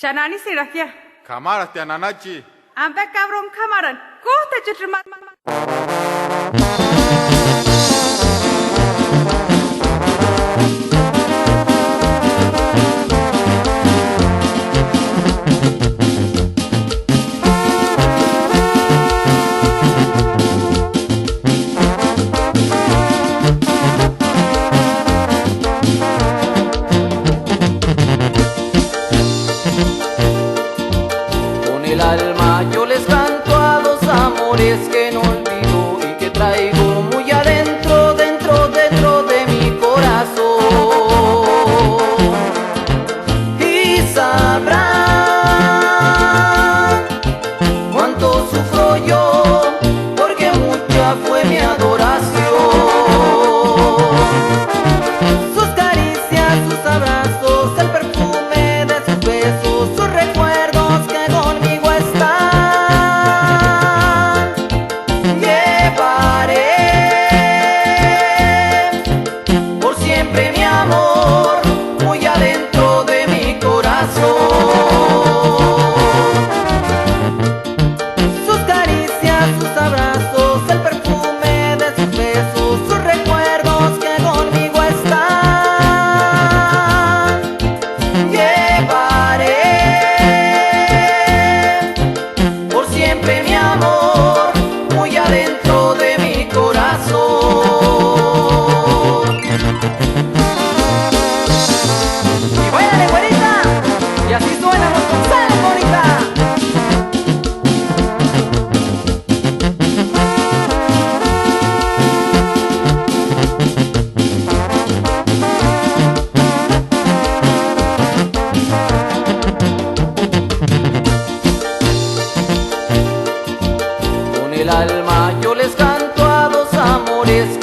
Chanani sirakia. Kamaras te ananachi. Ampe cabron kamaran. Kohta chitrimat. Con el alma yo les canto a los amores que no olvido y que traigo muy adentro, dentro de mi corazón. Y sabrán cuánto sufro yo, porque mucha fue mi adoración. Sus caricias, sus abrazos, el perfume de sus besos, sus recuerdos que conmigo están. Llevaré por siempre mi amor muy adentro de mi corazón. Sus caricias, sus abrazos, el perfume de sus besos, sus recuerdos que conmigo están. Llevaré por siempre mi amor muy adentro de mi corazón. Y báilale, güerita, y así suena nuestro sal, bonita. Con el alma yo les canto a los amores